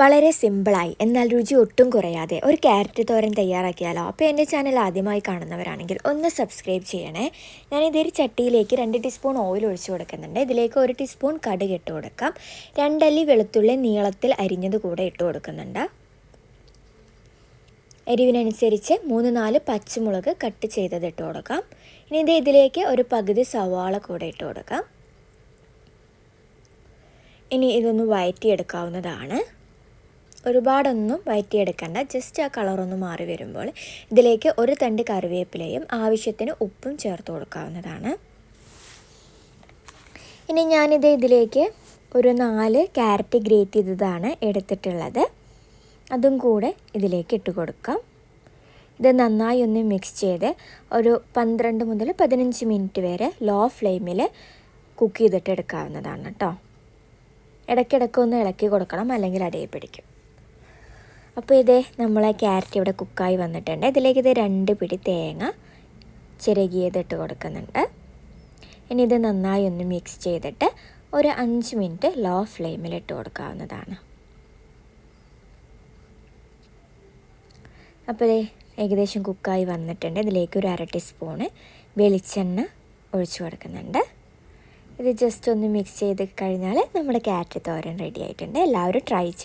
വളരെ സിമ്പിളായി എന്നാൽ രുചി ഒട്ടും കുറയാതെ ഒരു ക്യാരറ്റ് തോരൻ തയ്യാറാക്കിയാലോ? അപ്പോൾ എൻ്റെ ചാനൽ ആദ്യമായി കാണുന്നവരാണെങ്കിൽ ഒന്ന് സബ്സ്ക്രൈബ് ചെയ്യണേ. ഞാനിതൊരു ചട്ടിയിലേക്ക് 2 ടീസ്പൂൺ ഓയിൽ ഒഴിച്ചു കൊടുക്കുന്നുണ്ട്. ഇതിലേക്ക് 1 ടീസ്പൂൺ കടുക് ഇട്ട് കൊടുക്കാം. 2 അല്ലി വെളുത്തുള്ളി നീളത്തിൽ അരിഞ്ഞത് കൂടെ ഇട്ട് കൊടുക്കുന്നുണ്ട്. എരിവിനനുസരിച്ച് 3-4 പച്ചമുളക് കട്ട് ചെയ്തത് ഇട്ട് കൊടുക്കാം. ഇനി ഇതിലേക്ക് ഒരു പകുതി സവാള കൂടെ ഇട്ട് കൊടുക്കാം. ഇനി ഇതൊന്ന് വഴറ്റിയെടുക്കാവുന്നതാണ്. ഒരുപാടൊന്നും വഴറ്റിയെടുക്കണ്ട, ജസ്റ്റ് ആ കളറൊന്ന് മാറി വരുമ്പോൾ ഇതിലേക്ക് ഒരു തണ്ട് കറിവേപ്പിലയും ആവശ്യത്തിന് ഉപ്പും ചേർത്ത് കൊടുക്കാവുന്നതാണ്. ഇനി ഇതിലേക്ക് ഒരു 4 ക്യാരറ്റ് ഗ്രേറ്റ് ചെയ്തതാണ് എടുത്തിട്ടുള്ളത്. അതും കൂടെ ഇതിലേക്ക് ഇട്ട് കൊടുക്കാം. ഇത് നന്നായി ഒന്ന് മിക്സ് ചെയ്ത് ഒരു 12 മുതൽ 15 മിനിറ്റ് വരെ ലോ ഫ്ലെയിമിൽ കുക്ക് ചെയ്തിട്ട് എടുക്കാവുന്നതാണ് കേട്ടോ. ഇടയ്ക്കിടയ്ക്ക് ഒന്ന് ഇളക്കി കൊടുക്കണം, അല്ലെങ്കിൽ അടിയിൽ പിടിക്കും. അപ്പോൾ നമ്മളെ ക്യാരറ്റ് ഇവിടെ കുക്കായി വന്നിട്ടുണ്ട്. ഇതിലേക്ക് 2 പിടി തേങ്ങ ചിരകിയതിട്ട് കൊടുക്കുന്നുണ്ട്. ഇനി ഇത് നന്നായി ഒന്ന് മിക്സ് ചെയ്തിട്ട് ഒരു 5 മിനിറ്റ് ലോ ഫ്ലെയിമിൽ ഇട്ട് കൊടുക്കാവുന്നതാണ്. അപ്പോൾ ഏകദേശം കുക്കായി വന്നിട്ടുണ്ട്. ഇതിലേക്ക് ഒരു 1/2 ടീസ്പൂണ് വെളിച്ചെണ്ണ ഒഴിച്ചു കൊടുക്കുന്നുണ്ട്. ഇത് ജസ്റ്റ് ഒന്ന് മിക്സ് ചെയ്ത് കഴിഞ്ഞാൽ നമ്മുടെ ക്യാരറ്റ് തോരൻ റെഡി ആയിട്ടുണ്ട്. എല്ലാവരും ട്രൈ ചെയ്ത്